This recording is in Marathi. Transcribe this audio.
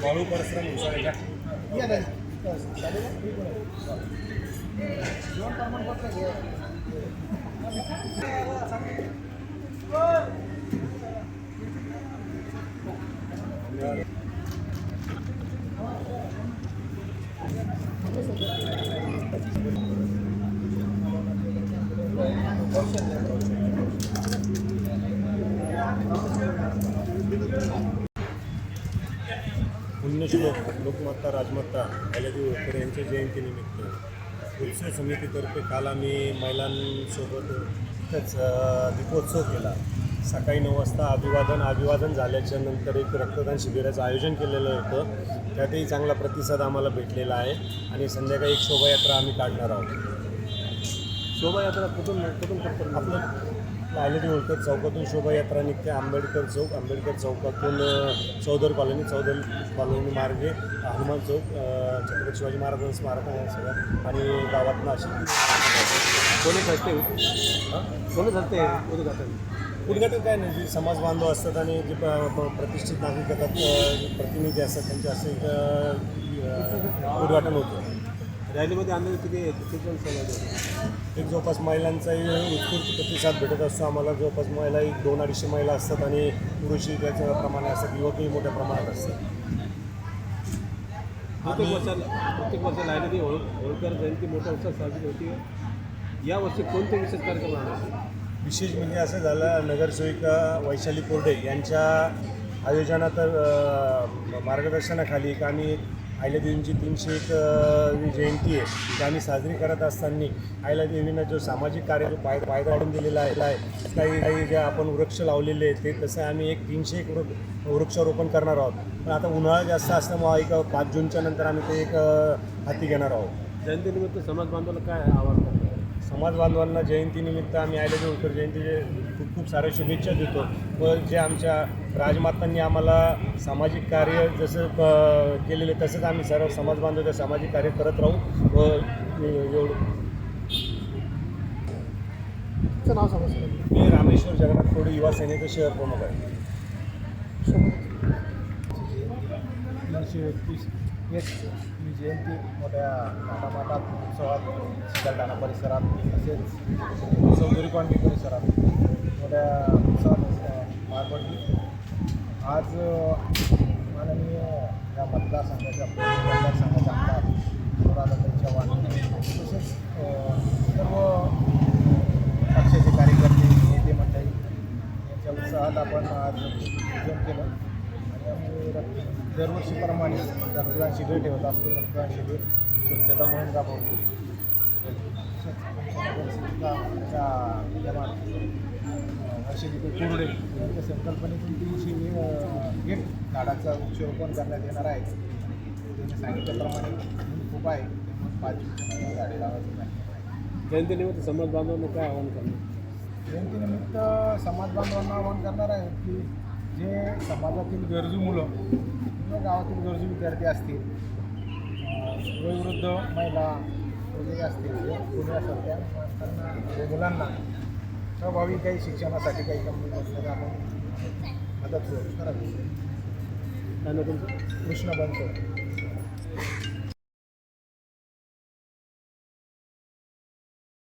वाळू परिश्रम पुण्यश्लोक लोकमाता राजमाता अहिल्यादेवी होळकर यांच्या जयंतीनिमित्त उत्सव समितीतर्फे काल आम्ही महिलांसोबत तिथंच दीपोत्सव केला. सकाळी 9 वाजता अभिवादन झाल्याच्या नंतर एक रक्तदान शिबिराचं आयोजन केलेलं होतं. त्यातही चांगला प्रतिसाद आम्हाला भेटलेला आहे आणि संध्याकाळी एक शोभायात्रा आम्ही काढणार आहोत. शोभायात्रा कुठून करतो? आपलं अहिल्यादेवी होळकर चौकातून शोभायात्रा निघते. आंबेडकर चौकातून चौधरी कॉलनी मार्गे हनुमान चौक, छत्रपती शिवाजी महाराजांचं स्मारक सगळं आणि गावातनं अशी उद्घाटन काय नाही, जे समाज बांधव असतात आणि जे प्रतिष्ठित नागरिक असतात, प्रतिनिधी असतात, त्यांचे असे उद्घाटन होतं. रॅलीमध्ये आणले किती जण सहभागी? एक जवळपास महिलांचाही उत्स्फूर्त प्रतिसाद भेटत असतो आम्हाला. जवळपास महिला 200-250 महिला असतात आणि पुरुषही त्याच्या प्रमाणे असतात, युवकही मोठ्या प्रमाणात असतात. प्रत्येक वर्षाला अहिल्यादेवी होळकर जयंती मोठ्या उत्सवात साजरी होती. यावर्षी कोणते विशेष कार्यक्रम आहे? विशेष म्हणजे असं झालं, नगरसेविका वैशाली कोरडे यांच्या आयोजनात मार्गदर्शनाखाली एक आम्ही अहिल्यादेवींची 301 जयंती आहे ती आम्ही साजरी करत असताना अहिल्यादेवींना जो सामाजिक कार्य जो पायदा वाढून दिलेला आहे, काही जे आपण वृक्ष लावलेले आहेत ते तसं आम्ही एक 301 वृक्षारोपण करणार आहोत. पण आता उन्हाळा जास्त असल्यामुळे एक 5 जूनच्या नंतर आम्ही ते एक हाती घेणार आहोत. जयंतीनिमित्त समाज बांधवाला काय आवाहन करतो? समाज बांधवांना जयंतीनिमित्त आम्ही अहिल्यादेवी होळकर जयंतीचे खूप साऱ्या शुभेच्छा देतो. व जे आमच्या राजमातांनी आम्हाला सामाजिक कार्य जसं केलेले तसंच आम्ही सर्व समाज बांधव त्या सामाजिक कार्य करत राहू. व एवढं नाव समजलं. मी रामेश्वर जगन्नाथ कोडे, युवा सेनेचं शहर प्रमुख आहे. 331 ही जयंती मोठ्या थाटामाटात उत्सवात चिकलठाणा परिसरात तसेच चौधरी कॉलनी परिसरात मोठ्या उत्सवात पार पडली. आज माननीय या मतदारसंघाच्या आमदार अनुराधाताई चव्हाण तसेच सर्व पक्षाचे कार्यकर्ते, नेते मंडळी यांच्या उत्साहात आपण आज आयोजन केलं आणि आम्ही दरवर्षीप्रमाणे रक्तदान शिबिर ठेवत असतो. रक्तदान शिबिर स्वच्छता मोहीम राबवतो. वैशाली कोरडे यांच्या संकल्पनेतून 301 झाडाचं वृक्षारोपण करण्यात येणार आहे. त्यांनी सांगितल्याप्रमाणे खूप आहे, 5 झाडे लावायची आहे. जयंतीनिमित्त समाज बांधवांना काय आवाहन करणार? जयंतीनिमित्त समाज बांधवांना आवाहन करणार आहे की जे समाजातील गरजू मुलं किंवा गावातील गरजू विद्यार्थी असतील, वयोवृद्ध महिला वगैरे असतील, कोणी असेल त्या माणसांना मुलांना प्रभावी काही शिक्षणासाठी काही कमी असल्याने आपण मदत करावी. काय तुमचं? कृष्ण बनसोड.